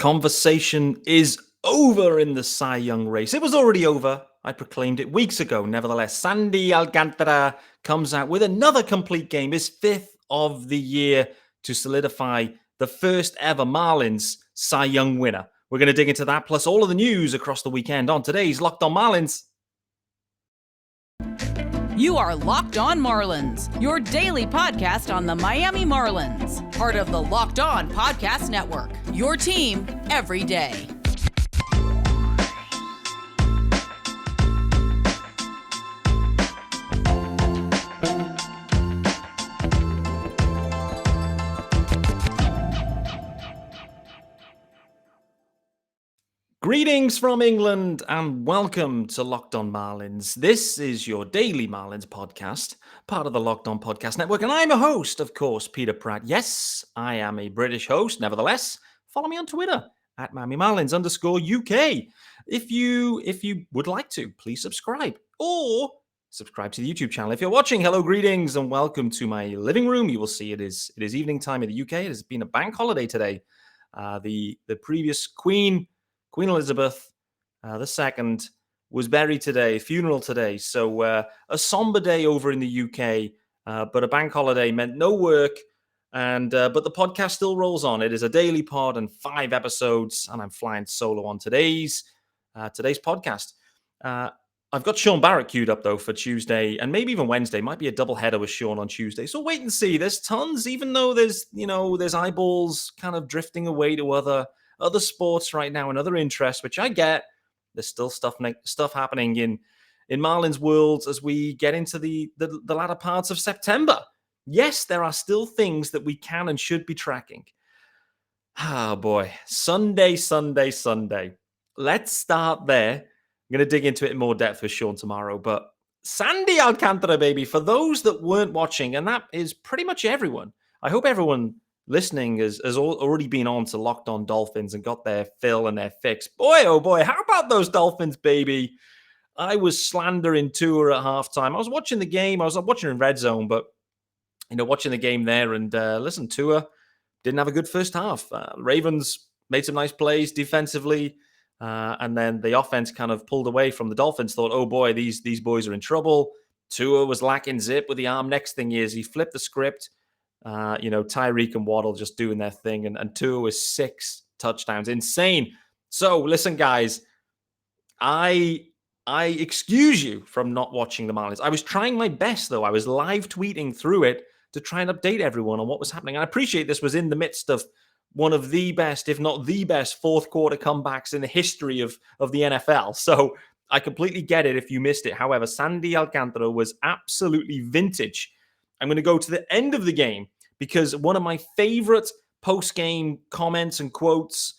Conversation is over in the Cy Young race. It was already over. I proclaimed it weeks ago. Nevertheless, Sandy Alcantara comes out with another complete game, his fifth of the year, to solidify the first ever Marlins Cy Young winner. We're going to dig into that, plus all of the news across the weekend on today's Locked On Marlins. You are Locked On Marlins, your daily podcast on the Miami Marlins. Part of the Locked On Podcast Network, your team every day. Greetings from England and welcome to Locked On Marlins. This is your daily Marlins podcast, part of the Locked On Podcast Network, and I'm a host, of course, Peter Pratt. Yes, I am a British host. Nevertheless, follow me on Twitter at MiamiMarlins_UK. If you would like to, please subscribe or subscribe to the YouTube channel. If you're watching, hello, greetings, and welcome to my living room. You will see it is evening time in the UK. It has been a bank holiday today. The previous Queen Elizabeth II was buried today, funeral today. So a somber day over in the UK, but a bank holiday meant no work. And but the podcast still rolls on. It is a daily pod and 5 episodes, and I'm flying solo on today's podcast. I've got Sean Barrett queued up though for Tuesday and maybe even Wednesday. Might be a double header with Sean on Tuesday. So wait and see. There's tons, even though there's eyeballs kind of drifting away to other sports right now and other interests, which I get. There's still stuff happening in Marlins worlds as we get into the latter parts of September. Yes, there are still things that we can and should be tracking. Oh boy, Sunday. Let's start there. I'm going to dig into it in more depth with Sean tomorrow, but Sandy Alcantara, baby, for those that weren't watching, and that is pretty much everyone. I hope everyone listening has already been on to Locked On Dolphins and got their fill and their fix. Boy, oh boy, how about those Dolphins, baby? I was slandering Tua at halftime. I was watching the game. I was watching in Red Zone, but watching the game there. And listen, Tua didn't have a good first half. Ravens made some nice plays defensively, and then the offense kind of pulled away from the Dolphins. Thought, oh boy, these boys are in trouble. Tua was lacking zip with the arm. Next thing is he flipped the script. Tyreek and Waddle just doing their thing, and Tua was 6 touchdowns. Insane. So listen, guys, I excuse you from not watching the Marlins. I was trying my best, though. I was live tweeting through it to try and update everyone on what was happening. I appreciate this was in the midst of one of the best, if not the best, fourth quarter comebacks in the history of the NFL. So I completely get it if you missed it. However, Sandy Alcantara was absolutely vintage. I'm going to go to the end of the game because one of my favorite post-game comments and quotes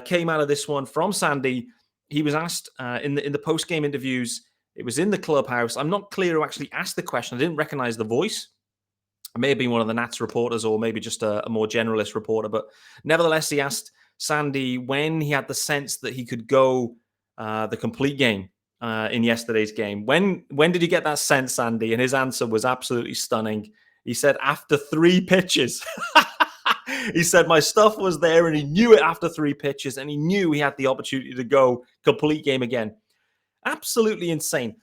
came out of this one from Sandy. He was asked in the post-game interviews. It was in the clubhouse. I'm not clear who actually asked the question. I didn't recognize the voice. It may have been one of the Nats reporters or maybe just a more generalist reporter. But nevertheless, he asked Sandy when he had the sense that he could go the complete game in yesterday's game. When did you get that sense, Sandy? And his answer was absolutely stunning. He said, after 3 pitches. He said, my stuff was there and he knew it after 3 pitches and he knew he had the opportunity to go complete game again. Absolutely insane.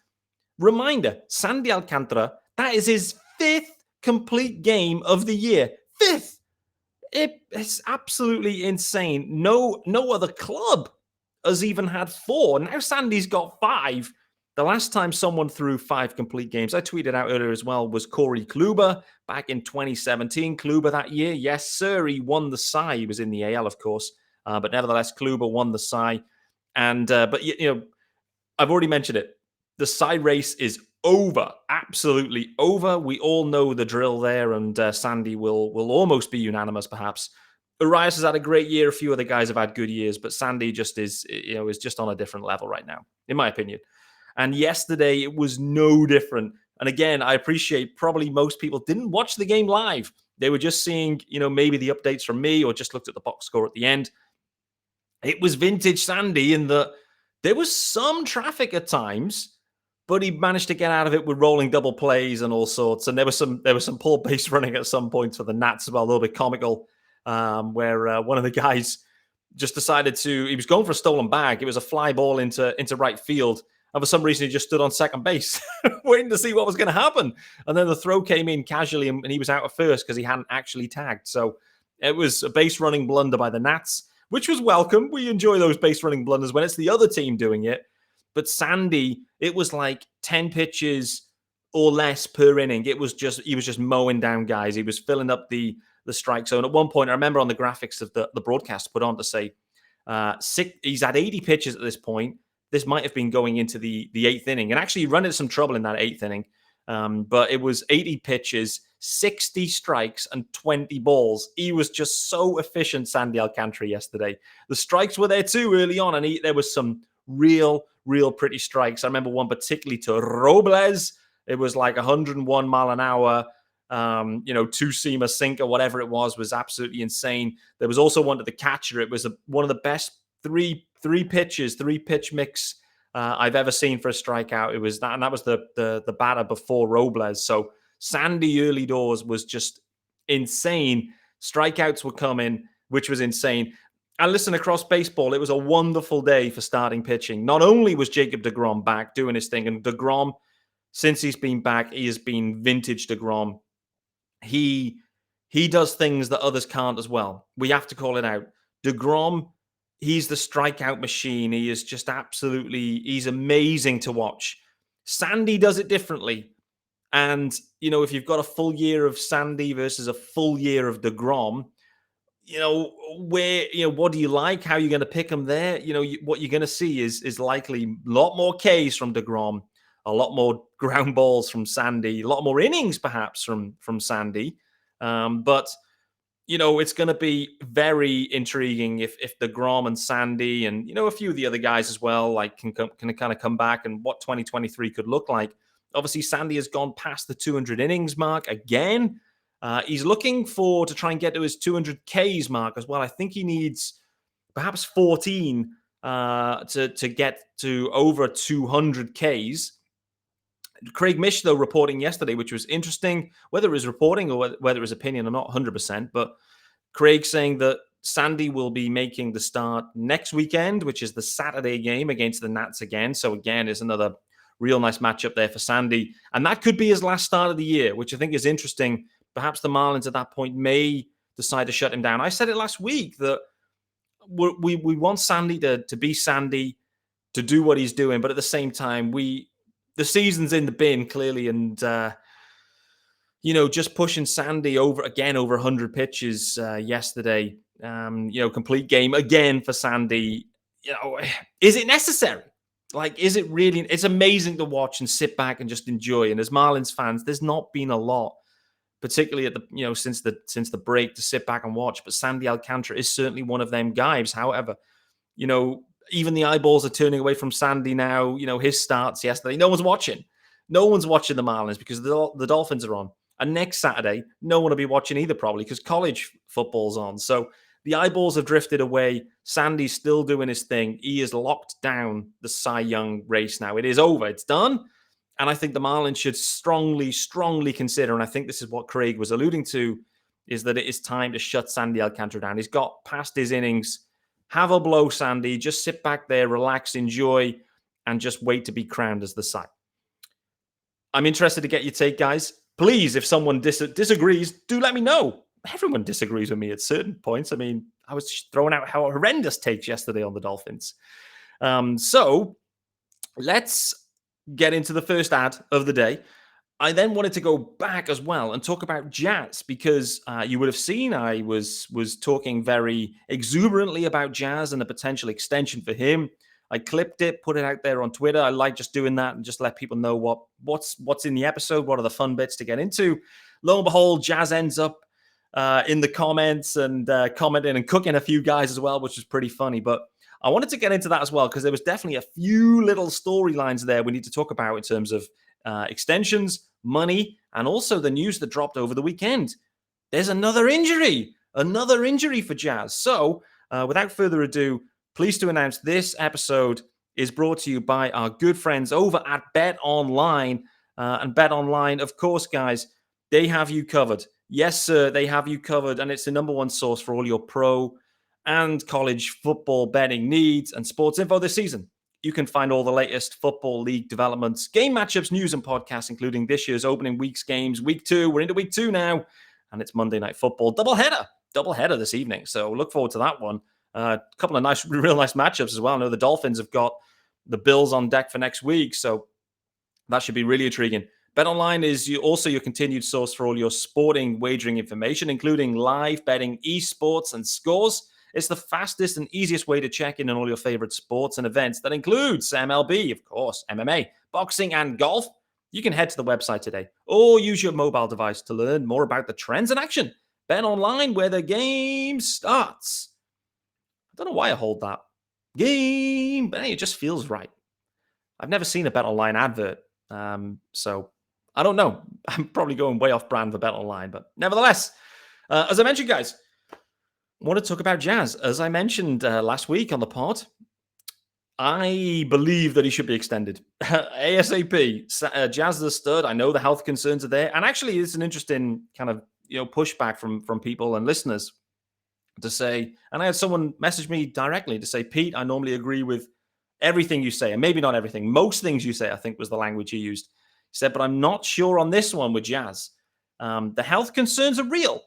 Reminder, Sandy Alcantara, that is his 5th complete game of the year. 5th. It's absolutely insane. No other club has even had 4. Now Sandy's got 5. The last time someone threw 5 complete games, I tweeted out earlier as well, was Corey Kluber back in 2017. Kluber that year, yes, sir, he won the Cy. He was in the AL, of course, but nevertheless, Kluber won the Cy. And but I've already mentioned it. The Cy race is over, absolutely over. We all know the drill there, and Sandy will almost be unanimous, perhaps. Urias has had a great year. A few other guys have had good years, but Sandy just is just on a different level right now, in my opinion. And yesterday, it was no different. And again, I appreciate probably most people didn't watch the game live. They were just seeing, maybe the updates from me or just looked at the box score at the end. It was vintage Sandy in that there was some traffic at times, but he managed to get out of it with rolling double plays and all sorts. And there was some poor base running at some points for the Nats as well, a little bit comical, where one of the guys just decided he was going for a stolen bag. It was a fly ball into right field. And for some reason, he just stood on second base, waiting to see what was going to happen. And then the throw came in casually, and he was out at first because he hadn't actually tagged. So it was a base running blunder by the Nats, which was welcome. We enjoy those base running blunders when it's the other team doing it. But Sandy, it was like 10 pitches or less per inning. He was just mowing down guys. He was filling up the strike zone. At one point, I remember on the graphics of the broadcast put on to say, he's had 80 pitches at this point. This might have been going into the eighth inning, and actually run into some trouble in that eighth inning. But it was 80 pitches, 60 strikes, and 20 balls. He was just so efficient, Sandy Alcantara, yesterday. The strikes were there too early on, and there was some real pretty strikes. I remember one particularly to Robles. It was like 101 mile an hour, two-seamer sinker, whatever it was absolutely insane. There was also one to the catcher. It was one of the best three-pitch mix I've ever seen for a strikeout. It was that, and that was the batter before Robles. So Sandy early doors was just insane. Strikeouts were coming, which was insane. And listen, across baseball, it was a wonderful day for starting pitching. Not only was Jacob deGrom back doing his thing, and deGrom, since he's been back, he has been vintage deGrom. He does things that others can't as well. We have to call it out. deGrom, he's the strikeout machine. He is just he's amazing to watch. Sandy does it differently. And, if you've got a full year of Sandy versus a full year of deGrom, what do you like? How are you going to pick them there? What you're going to see is likely a lot more Ks from deGrom, a lot more ground balls from Sandy, a lot more innings perhaps from Sandy. But it's going to be very intriguing if deGrom and Sandy and, a few of the other guys as well, like can kind of come back, and what 2023 could look like. Obviously, Sandy has gone past the 200 innings mark again. He's looking to try and get to his 200 Ks mark as well. I think he needs perhaps 14 to get to over 200 Ks. Craig Mish, though, reporting yesterday, which was interesting, whether it was reporting or whether it was opinion, I'm not 100%, but Craig saying that Sandy will be making the start next weekend, which is the Saturday game against the Nats again. So again, is another real nice matchup there for Sandy. And that could be his last start of the year, which I think is interesting. Perhaps the Marlins at that point may decide to shut him down. I said it last week that we want Sandy to be Sandy, to do what he's doing, but at the same time, the season's in the bin clearly, and just pushing Sandy over 100 pitches yesterday. Complete game again for Sandy. Is it necessary? Like, is it really? It's amazing to watch and sit back and just enjoy. And as Marlins fans, there's not been a lot, particularly at the since the break, to sit back and watch. But Sandy Alcantara is certainly one of them guys. However, even the eyeballs are turning away from Sandy now. His starts yesterday, no one's watching. No one's watching the Marlins because the Dolphins are on. And next Saturday, no one will be watching either, probably, because college football's on. So the eyeballs have drifted away. Sandy's still doing his thing. He has locked down the Cy Young race now. It is over. It's done. And I think the Marlins should strongly consider, and I think this is what Craig was alluding to, is that it is time to shut Sandy Alcantara down. He's got past his innings. Have a blow, Sandy. Just sit back there, relax, enjoy, and just wait to be crowned as the Cy. I'm interested to get your take, guys. Please, if someone disagrees, do let me know. Everyone disagrees with me at certain points. I mean, I was throwing out how horrendous takes yesterday on the Dolphins. So let's get into the first ad of the day. I then wanted to go back as well and talk about Jazz, because you would have seen I was talking very exuberantly about Jazz and the potential extension for him. I clipped it, put it out there on Twitter. I like just doing that and just let people know what's in the episode, what are the fun bits to get into. Lo and behold, Jazz ends up in the comments and commenting and cooking a few guys as well, which is pretty funny. But I wanted to get into that as well, because there was definitely a few little storylines there we need to talk about in terms of extensions, money, and also the news that dropped over the weekend. There's another injury for Jazz. So without further ado, pleased to announce this episode is brought to you by our good friends over at Bet Online. And Bet Online, of course, guys, they have you covered. Yes, sir, they have you covered. And it's the number one source for all your pro and college football betting needs and sports info this season. You can find all the latest football league developments, game matchups, news, and podcasts, including this year's opening week's games. Week 2, we're into week 2 now, and it's Monday Night Football. Doubleheader this evening. So look forward to that one. A couple of real nice matchups as well. I know the Dolphins have got the Bills on deck for next week, so that should be really intriguing. BetOnline is also your continued source for all your sporting wagering information, including live betting, esports, and scores. It's the fastest and easiest way to check in on all your favorite sports and events. That includes MLB, of course, MMA, boxing, and golf. You can head to the website today or use your mobile device to learn more about the trends in action. BetOnline, where the game starts. I don't know why I hold that game, but hey, it just feels right. I've never seen a BetOnline advert, so I don't know. I'm probably going way off brand for BetOnline, but nevertheless, as I mentioned, guys, I want to talk about Jazz. As I mentioned last week on the pod, I believe that he should be extended ASAP. Jazz is a stud. I know the health concerns are there, and actually, it's an interesting kind of pushback from people and listeners to say. And I had someone message me directly to say, Pete, I normally agree with everything you say, and maybe not everything. Most things you say, I think, was the language he used. He said, but I'm not sure on this one with Jazz. The health concerns are real.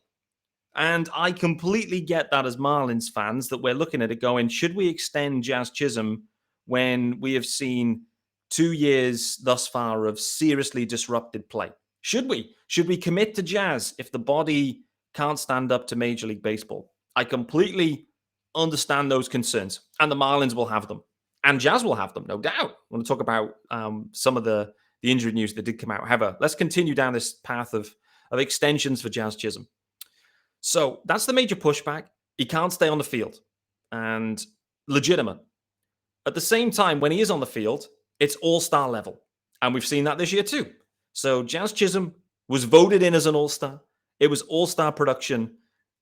And I completely get that as Marlins fans, that we're looking at it going, should we extend Jazz Chisholm when we have seen 2 years thus far of seriously disrupted play? Should we? Should we commit to Jazz if the body can't stand up to Major League Baseball? I completely understand those concerns, and the Marlins will have them. And Jazz will have them, no doubt. I want to talk about some of the injury news that did come out. However, let's continue down this path of extensions for Jazz Chisholm. So that's the major pushback. He can't stay on the field, and legitimate. At the same time, when he is on the field, it's all-star level. And we've seen that this year too. So Jazz Chisholm was voted in as an all-star. It was all-star production.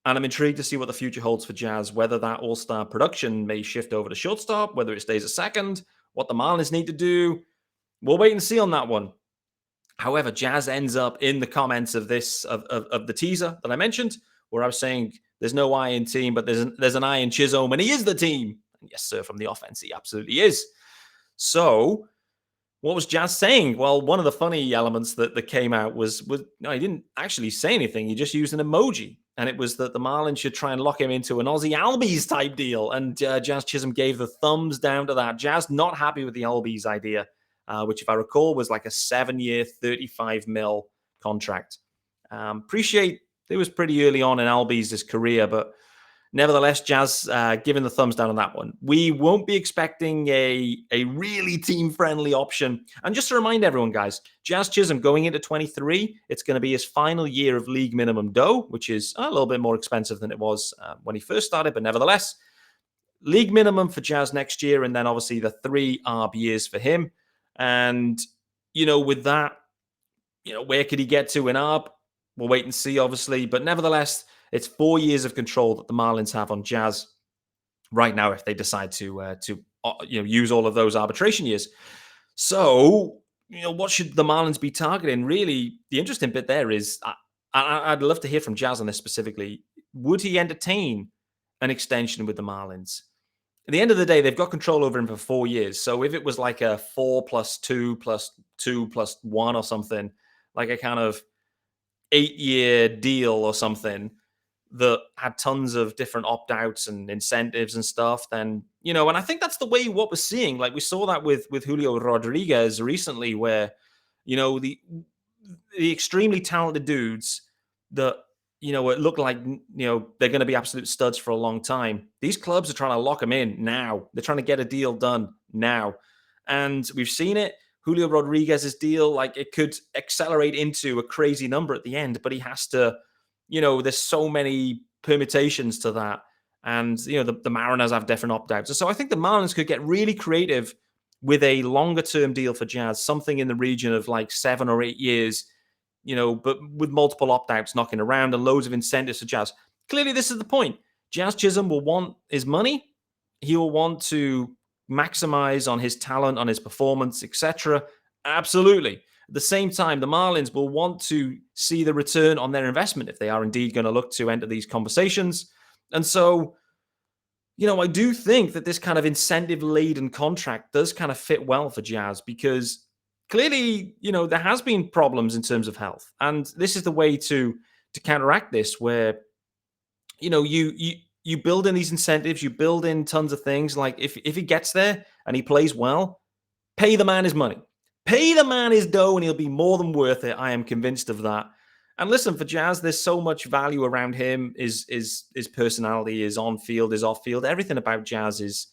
And I'm intrigued to see what the future holds for Jazz, whether that all-star production may shift over to shortstop, whether it stays a second, what the Marlins need to do. We'll wait and see on that one. However, Jazz ends up in the comments of this, of the teaser that I mentioned, where I was saying there's no I in team, but there's an I in Chisholm, and he is the team. And yes, sir, from the offense, he absolutely is. So what was Jazz saying? Well, one of the funny elements that came out was no, he didn't actually say anything. He just used an emoji. And it was that the Marlins should try and lock him into an Aussie Albies type deal. And Jazz Chisholm gave the thumbs down to that. Jazz not happy with the Albies idea, which, if I recall, was like a 7-year, $35 million contract. Appreciate it was pretty early on in Albies' career, but nevertheless, Jazz giving the thumbs down on that one. We won't be expecting a really team-friendly option. And just to remind everyone, guys, Jazz Chisholm going into 23, it's going to be his final year of league minimum dough, which is a little bit more expensive than it was when he first started. But nevertheless, league minimum for Jazz next year, and then obviously the 3 ARB years for him. And, with that, where could he get to in ARB? We'll wait and see, obviously. But nevertheless, it's 4 years of control that the Marlins have on Jazz right now if they decide to use all of those arbitration years. So, what should the Marlins be targeting? Really, the interesting bit there is I'd love to hear from Jazz on this specifically. Would he entertain an extension with the Marlins? At the end of the day, they've got control over him for 4 years. So if it was like a 4 + 2 + 2 + 1 or something, like a kind of 8-year deal or something that had tons of different opt-outs and incentives and stuff, then, and I think that's the way what we're seeing. Like we saw that with Julio Rodriguez recently, where, the extremely talented dudes that, it looked like, they're going to be absolute studs for a long time. These clubs are trying to lock them in now. They're trying to get a deal done now. And we've seen it. Julio Rodriguez's deal, like it could accelerate into a crazy number at the end, but he has to, there's so many permutations to that. And, the Mariners have different opt-outs. So I think the Marlins could get really creative with a longer-term deal for Jazz, something in the region of like 7 or 8 years, but with multiple opt-outs knocking around and loads of incentives for Jazz. Clearly, this is the point. Jazz Chisholm will want his money. He will want to maximize on his talent, on his performance, etc. Absolutely. At the same time, the Marlins will want to see the return on their investment if they are indeed going to look to enter these conversations. And so I do think that this kind of incentive-laden contract does kind of fit well for Jazz because clearly, there has been problems in terms of health, and this is the way to counteract this, where you build in these incentives, you build in tons of things. Like if he gets there and he plays well, pay the man his money. Pay the man his dough and he'll be more than worth it. I am convinced of that. And listen, for Jazz, there's so much value around him, his personality, his on field, his off field. Everything about Jazz is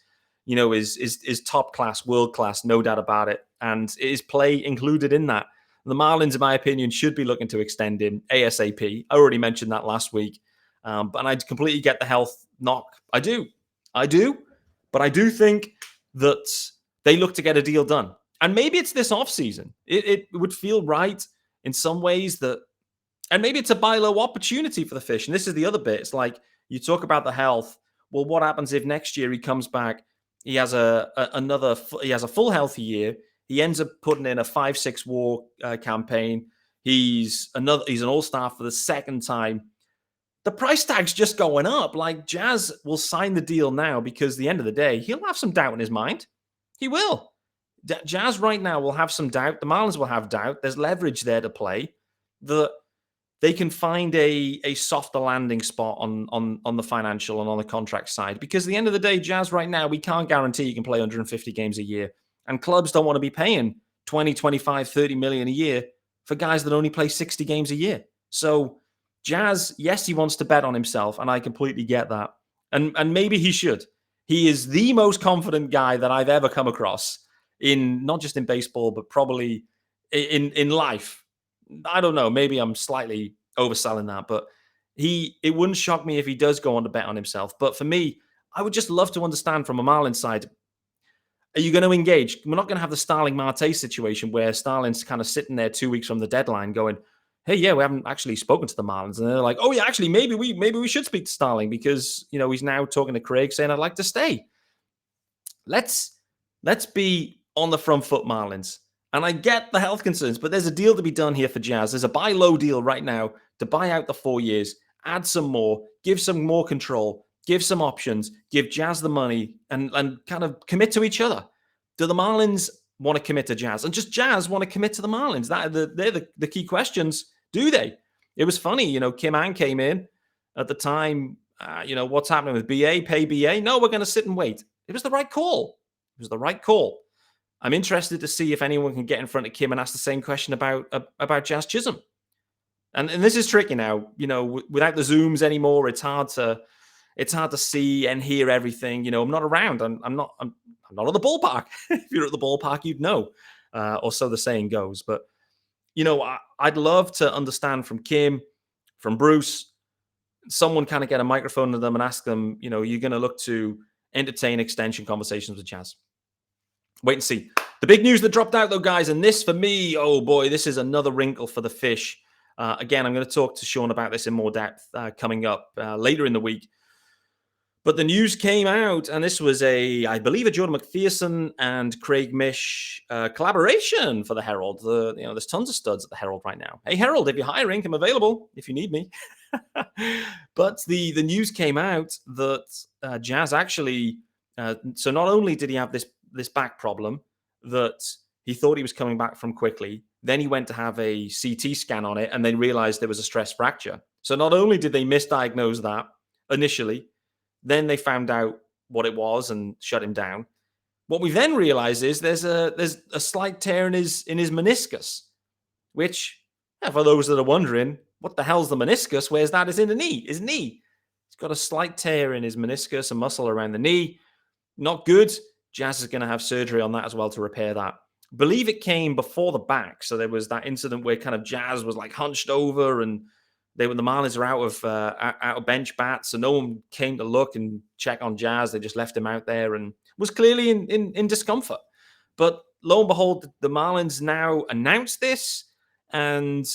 top class, world class, no doubt about it. And his play included in that. The Marlins, in my opinion, should be looking to extend him ASAP. I already mentioned that last week. But I completely get the health knock. I do. But I do think that they look to get a deal done. And maybe it's this offseason. It would feel right in some ways that, and maybe it's a buy low opportunity for the Fish. And this is the other bit. It's like you talk about the health. Well, what happens if next year he comes back? He has he has a full healthy year. He ends up putting in a 5-6 WAR campaign. He's an all-star for the second time. The price tag's just going up. Like, Jazz will sign the deal now because at the end of the day, he'll have some doubt in his mind. He will. Jazz right now will have some doubt. The Marlins will have doubt. There's leverage there to play. They can find a softer landing spot on the financial and on the contract side. Because at the end of the day, Jazz right now, we can't guarantee you can play 150 games a year. And clubs don't want to be paying 20, 25, 30 million a year for guys that only play 60 games a year. So Jazz, yes, he wants to bet on himself, and I completely get that. And maybe he should. He is the most confident guy that I've ever come across, in not just in baseball, but probably in life. I don't know. Maybe I'm slightly overselling that, but it wouldn't shock me if he does go on to bet on himself. But for me, I would just love to understand from a Marlins side, are you going to engage? We're not going to have the Starling Marte situation where Starling's kind of sitting there 2 weeks from the deadline going, hey, yeah, we haven't actually spoken to the Marlins. And they're like, oh, yeah, actually, maybe we should speak to Starling because, he's now talking to Craig saying, I'd like to stay. Let's be on the front foot, Marlins. And I get the health concerns, but there's a deal to be done here for Jazz. There's a buy low deal right now to buy out the 4 years, add some more, give some more control, give some options, give Jazz the money, and kind of commit to each other. Do the Marlins want to commit to Jazz? And just Jazz want to commit to the Marlins? They're the key questions. Do they? It was funny, Kim Ann came in at the time. What's happening with BA? Pay BA? No, we're going to sit and wait. It was the right call. It was the right call. I'm interested to see if anyone can get in front of Kim and ask the same question about Jazz Chisholm. And this is tricky now. Without the Zooms anymore, it's hard to see and hear everything. I'm not around. I'm not at the ballpark. If you're at the ballpark, you'd know, or so the saying goes. But I'd love to understand from Kim, from Bruce, someone kind of get a microphone to them and ask them, you're going to look to entertain extension conversations with Jazz. Wait and see. The big news that dropped out, though, guys, and this for me, oh boy, this is another wrinkle for the Fish. Again, I'm going to talk to Sean about this in more depth coming up later in the week. But the news came out, and this was I believe, a Jordan McPherson and Craig Mish collaboration for the Herald. There's tons of studs at the Herald right now. Hey, Herald, if you're hiring, I'm available if you need me. But the news came out that Jazz actually, so not only did he have this back problem that he thought he was coming back from quickly, then he went to have a CT scan on it, and they realized there was a stress fracture. So not only did they misdiagnose that initially, then they found out what it was and shut him down. What we then realize is there's a slight tear in his meniscus, which, for those that are wondering, what the hell's the meniscus? Where's that? Is in the knee. His knee. He's got a slight tear in his meniscus, a muscle around the knee. Not good. Jazz is going to have surgery on that as well to repair that. Believe it came before the back. So there was that incident where kind of Jazz was like hunched over, and the Marlins are out of bench bats, so no one came to look and check on Jazz. They just left him out there and was clearly in discomfort. But lo and behold, the Marlins now announced this, and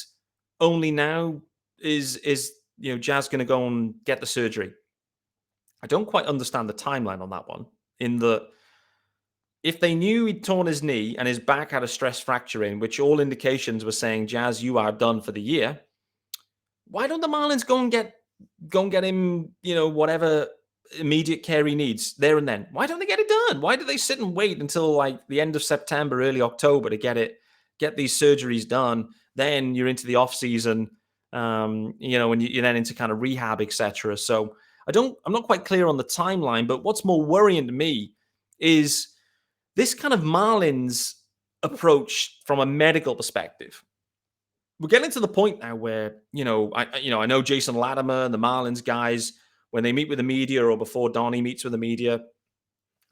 only now is Jazz going to go and get the surgery. I don't quite understand the timeline on that one. In the if they knew he'd torn his knee and his back had a stress fracture in, which all indications were saying, Jazz, you are done for the year. Why don't the Marlins go and get him, whatever immediate care he needs there and then, why don't they get it done? Why do they sit and wait until like the end of September, early October to get these surgeries done? Then you're into the off season, and you're then into kind of rehab, etc. So I'm not quite clear on the timeline, but what's more worrying to me is this kind of Marlins approach from a medical perspective. We're getting to the point now where, I know Jason Latimer and the Marlins guys, when they meet with the media or before Donnie meets with the media,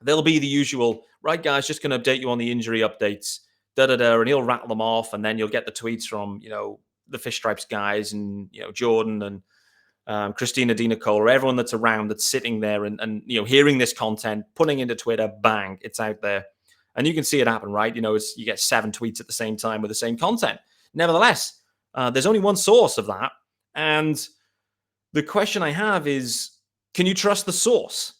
they'll be the usual, right, guys, just going to update you on the injury updates, and he'll rattle them off. And then you'll get the tweets from, the Fish Stripes guys and, Jordan and Christina Di Nicola, everyone that's around, that's sitting there and hearing this content, putting into Twitter, bang, it's out there. And you can see it happen, right? You get 7 tweets at the same time with the same content. Nevertheless, there's only one source of that. And the question I have is, can you trust the source?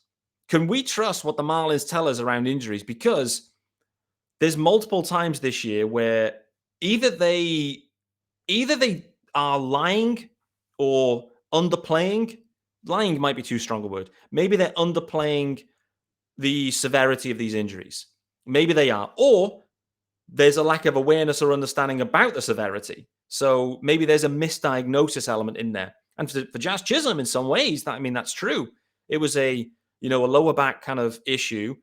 Can we trust what the Marlins tell us around injuries? Because there's multiple times this year where either they are lying or underplaying. Lying might be too strong a word. Maybe they're underplaying the severity of these injuries. Maybe they are. Or there's a lack of awareness or understanding about the severity. So maybe there's a misdiagnosis element in there. And for Jazz Chisholm, in some ways, that's true. It was a lower back kind of issue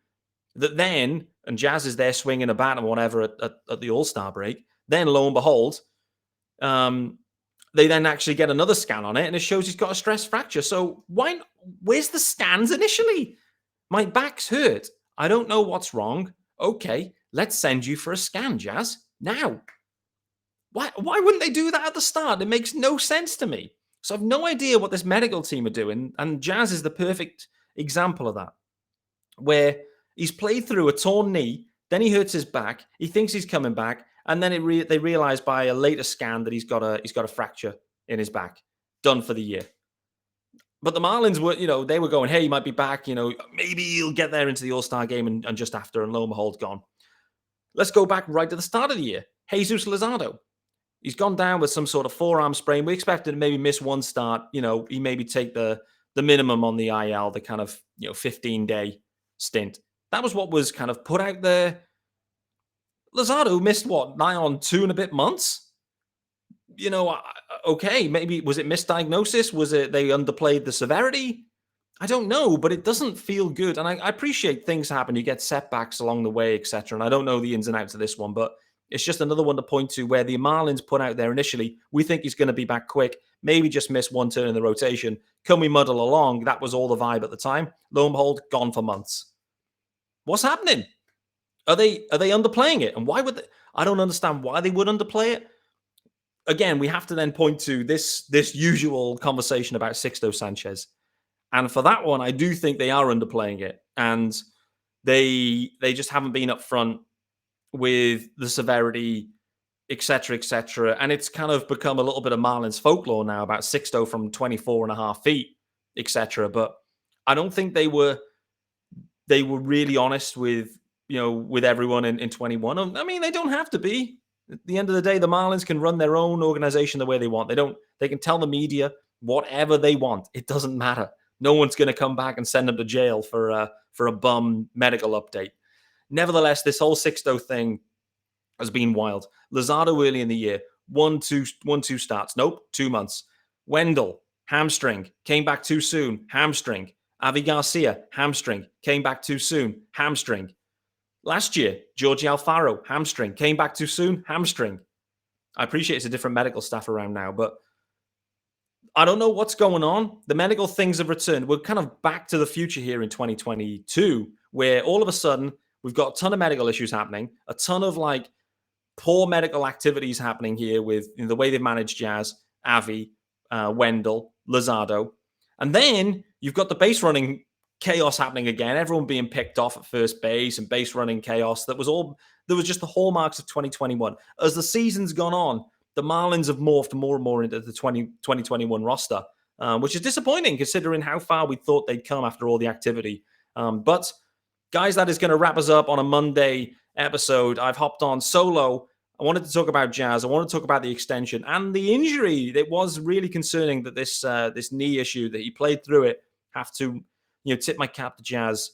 that then, and Jazz is there swinging a bat and whatever at the All-Star break. Then, lo and behold, they then actually get another scan on it, and it shows he's got a stress fracture. So where's the scans initially? My back's hurt. I don't know what's wrong. Okay, let's send you for a scan, Jazz. Now. Why wouldn't they do that at the start? It makes no sense to me. So I've no idea what this medical team are doing, and Jazz is the perfect example of that, where he's played through a torn knee, then he hurts his back, he thinks he's coming back, and then they realize by a later scan that he's got a fracture in his back, done for the year. But the Marlins were, they were going, hey, he might be back, maybe he'll get there into the All-Star game and just after, and lo and behold, gone. Let's go back right to the start of the year. Jesus Luzardo. He's gone down with some sort of forearm sprain. We expected to maybe miss one start. He maybe take the minimum on the IL, the kind of 15-day stint. That was what was kind of put out there. Luzardo missed nigh on 2 and a bit months. Okay, maybe was it misdiagnosis? Was it they underplayed the severity? I don't know, but it doesn't feel good. And I appreciate things happen. You get setbacks along the way, etc. And I don't know the ins and outs of this one, but it's just another one to point to where the Marlins put out there initially, we think he's going to be back quick, maybe just miss one turn in the rotation. Can we muddle along? That was all the vibe at the time. Lo and behold, gone for months. What's happening? Are they underplaying it? And why would they? I don't understand why they would underplay it. Again, we have to then point to this usual conversation about Sixto Sanchez. And for that one, I do think they are underplaying it. And they just haven't been upfront with the severity, etc., etc. And it's kind of become a little bit of Marlins folklore now about Sixto from 24 and a half feet, etc. But I don't think they were really honest with everyone in 21. I mean, they don't have to be. At the end of the day, the Marlins can run their own organization the way they want. They can tell the media whatever they want. It doesn't matter. No one's going to come back and send them to jail for a bum medical update. Nevertheless, this whole Sixto thing has been wild. Luzardo early in the year, 1-2 starts. Nope, 2 months. Wendell, hamstring, came back too soon, hamstring. Avi Garcia, hamstring, came back too soon, hamstring. Last year, Georgie Alfaro, hamstring, came back too soon, hamstring. I appreciate it's a different medical staff around now, but I don't know what's going on. The medical things have returned. We're kind of back to the future here in 2022, where all of a sudden we've got a ton of medical issues happening, a ton of poor medical activities happening here with the way they've managed Jazz, Avi, Wendell, Luzardo. And then you've got the base running chaos happening again, everyone being picked off at first base and base running chaos. There was just the hallmarks of 2021. As the season's gone on, the Marlins have morphed more and more into the 2021 roster, which is disappointing considering how far we thought they'd come after all the activity. But guys, that is going to wrap us up on a Monday episode. I've hopped on solo. I wanted to talk about Jazz. I want to talk about the extension and the injury. It was really concerning that this knee issue that he played through it, have to tip my cap to Jazz.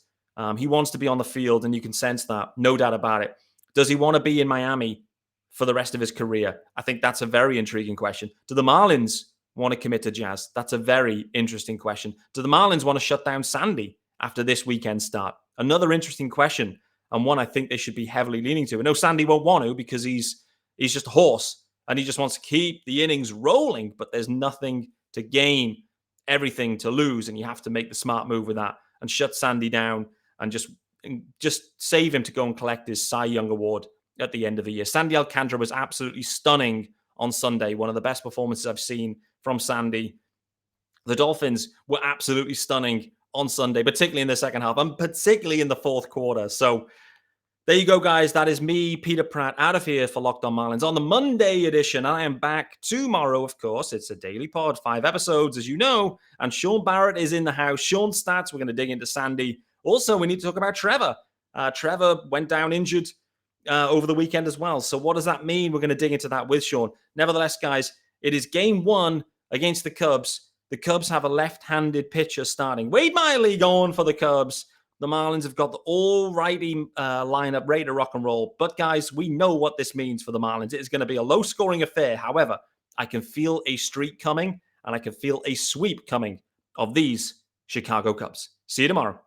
He wants to be on the field, and you can sense that, no doubt about it. Does he want to be in Miami for the rest of his career? I think that's a very intriguing question. Do the Marlins want to commit to Jazz? That's a very interesting question. Do the Marlins want to shut down Sandy after this weekend start? Another interesting question, and one I think they should be heavily leaning to. I know Sandy won't want to because he's just a horse and he just wants to keep the innings rolling, but there's nothing to gain, everything to lose, and you have to make the smart move with that and shut Sandy down and just save him to go and collect his Cy Young Award at the end of the year. Sandy Alcantara was absolutely stunning on Sunday, one of the best performances I've seen from Sandy. The Dolphins were absolutely stunning on Sunday, particularly in the second half and particularly in the fourth quarter. So there you go, guys. That is me, Peter Pratt, out of here for Locked On Marlins on the Monday edition. I am back tomorrow, of course. It's a daily pod, 5 episodes, as you know. And Sean Barrett is in the house. Sean's stats, we're going to dig into Sandy. Also, we need to talk about Trevor. Trevor went down injured over the weekend as well. So what does that mean? We're going to dig into that with Sean. Nevertheless, guys, it is game 1 against the Cubs. The Cubs have a left-handed pitcher starting. Wade Miley going for the Cubs. The Marlins have got the all-righty lineup ready to rock and roll. But, guys, we know what this means for the Marlins. It is going to be a low-scoring affair. However, I can feel a streak coming, and I can feel a sweep coming of these Chicago Cubs. See you tomorrow.